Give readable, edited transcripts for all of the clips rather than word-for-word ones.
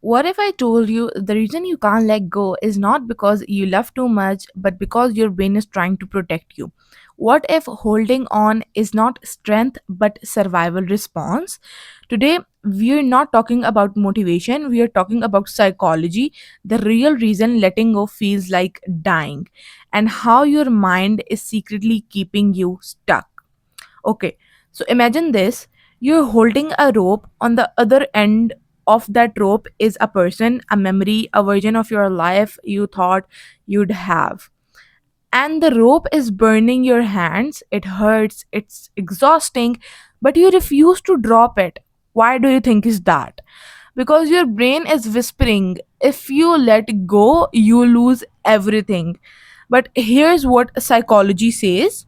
What if I told you the reason you can't let go is not because you love too much, but because your brain is trying to protect you? What if holding on is not strength but survival response? Today, we're not talking about motivation, we are talking about psychology, the real reason letting go feels like dying, and how your mind is secretly keeping you stuck. Okay, so imagine this, you're holding a rope, on the other end of that rope is a person, a memory, a version of your life you thought you'd have. And the rope is burning your hands, it hurts, it's exhausting, but you refuse to drop it. Why do you think is that? Because your brain is whispering, if you let go, you lose everything. But here's what psychology says,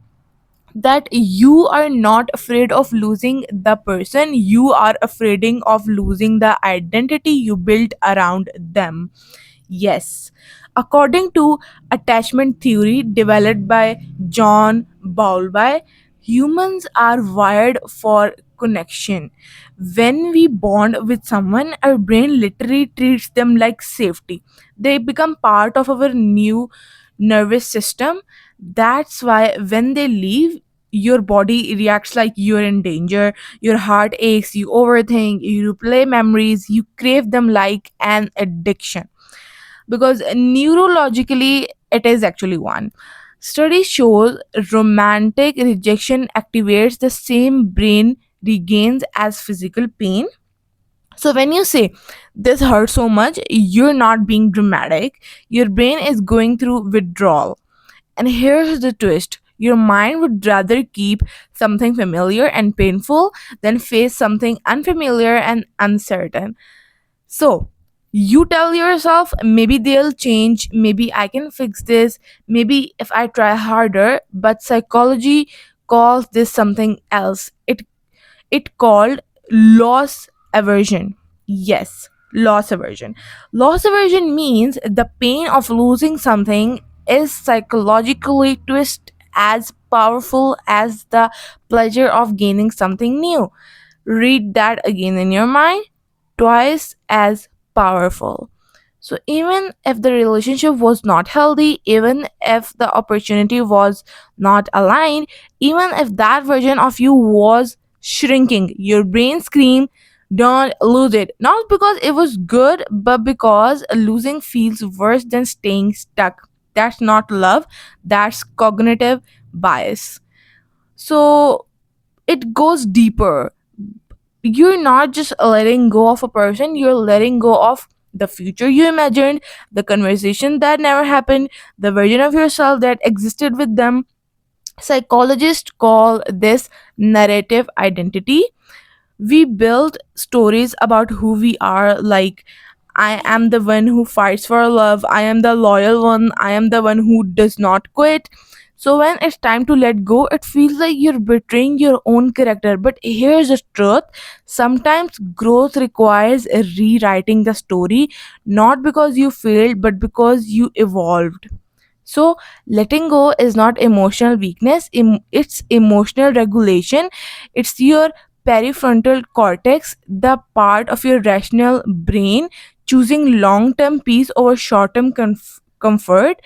that you are not afraid of losing the person, you are afraid of losing the identity you built around them. Yes, according to attachment theory developed by John Bowlby, humans are wired for connection. When we bond with someone, our brain literally treats them like safety. They become part of our new nervous system. That's why when they leave, your body reacts like you're in danger. Your heart aches, you overthink, you replay memories, you crave them like an addiction, because neurologically it is actually one. Study shows romantic rejection activates the same brain regains as physical pain. So when you say this hurts so much, you're not being dramatic, your brain is going through withdrawal. And here's the twist, your mind would rather keep something familiar and painful than face something unfamiliar and uncertain. So you tell yourself, maybe they'll change, maybe I can fix this, maybe if I try harder, but psychology calls this something else. It called loss aversion. Yes, loss aversion. Loss aversion means the pain of losing something is psychologically twist as powerful as the pleasure of gaining something new. Read that again in your mind, twice as powerful. So, even if the relationship was not healthy, even if the opportunity was not aligned, even if that version of you was shrinking, your brain screamed, don't lose it. Not because it was good, but because losing feels worse than staying stuck. That's not love, that's cognitive bias. So, it goes deeper. You're not just letting go of a person, you're letting go of the future you imagined, the conversation that never happened, the version of yourself that existed with them. Psychologists call this narrative identity. We build stories about who we are, like I am the one who fights for love, I am the loyal one, I am the one who does not quit. So when it's time to let go, it feels like you're betraying your own character. But here's the truth, sometimes growth requires rewriting the story, not because you failed, but because you evolved. So, letting go is not emotional weakness, it's emotional regulation. It's your prefrontal cortex, the part of your rational brain, choosing long term peace over short term comfort.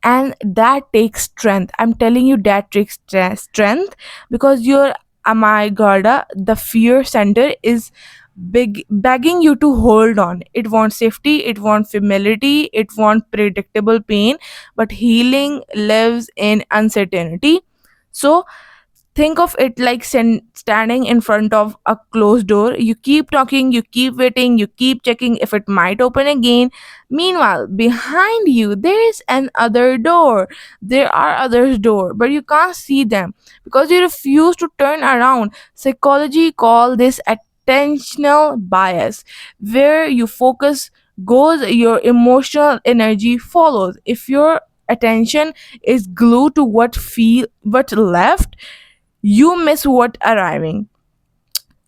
And that takes strength. I'm telling you, that takes strength, because your amygdala, the fear center, is big begging you to hold on. It wants safety, it wants familiarity, it wants predictable pain, but healing lives in uncertainty. So think of it like standing in front of a closed door. You keep talking, you keep waiting, you keep checking if it might open again. Meanwhile, behind you, there is another door. There are others' door, but you can't see them because you refuse to turn around. Psychology call this attentional bias, where you focus goes, your emotional energy follows. If your attention is glued to what left, you miss what arriving.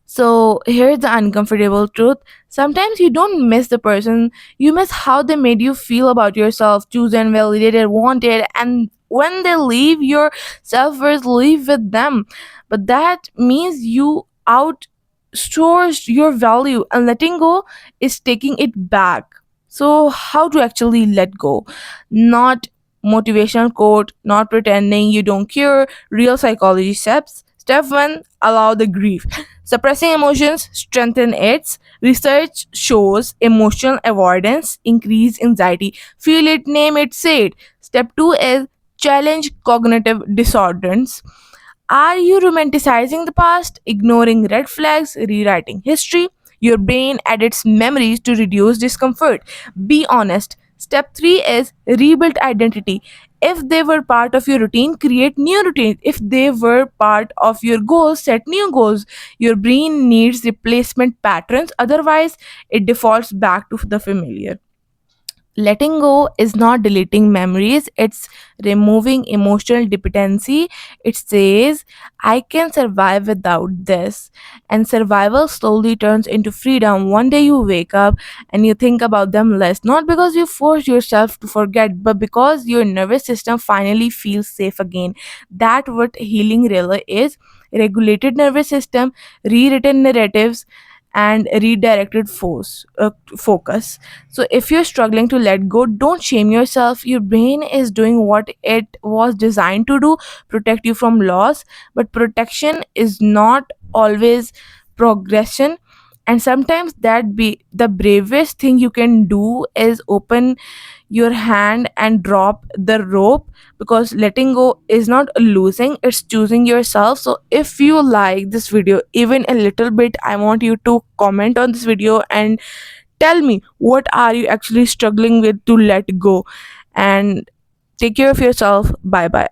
So here's the uncomfortable truth. Sometimes you don't miss the person, you miss how they made you feel about yourself, chosen, validated, wanted, and when they leave, your self-worth leave with them. But that means you out. stores your value, and letting go is taking it back. So, how to actually let go? Not motivational quote, not pretending you don't care, real psychology steps. Step 1, allow the grief. Suppressing emotions strengthen its. Research shows emotional avoidance increase anxiety. Feel it, name it, say it. Step 2 is challenge cognitive disorders. Are you romanticizing the past, ignoring red flags, rewriting history? Your brain edits memories to reduce discomfort. Be honest. Step 3 is rebuild identity. If they were part of your routine, create new routines. If they were part of your goals, set new goals. Your brain needs replacement patterns, otherwise, it defaults back to the familiar. Letting go is not deleting memories, it's removing emotional dependency. It says, I can survive without this. And survival slowly turns into freedom. One day you wake up and you think about them less, not because you force yourself to forget, but because your nervous system finally feels safe again. That what healing really is: regulated nervous system, rewritten narratives, and redirected focus. So if you're struggling to let go, don't shame yourself. Your brain is doing what it was designed to do: protect you from loss. But protection is not always progression. And sometimes that be the bravest thing you can do is open your hand and drop the rope, because letting go is not losing, it's choosing yourself. So if you like this video even a little bit, I want you to comment on this video and tell me what are you actually struggling with to let go. And take care of yourself. Bye bye.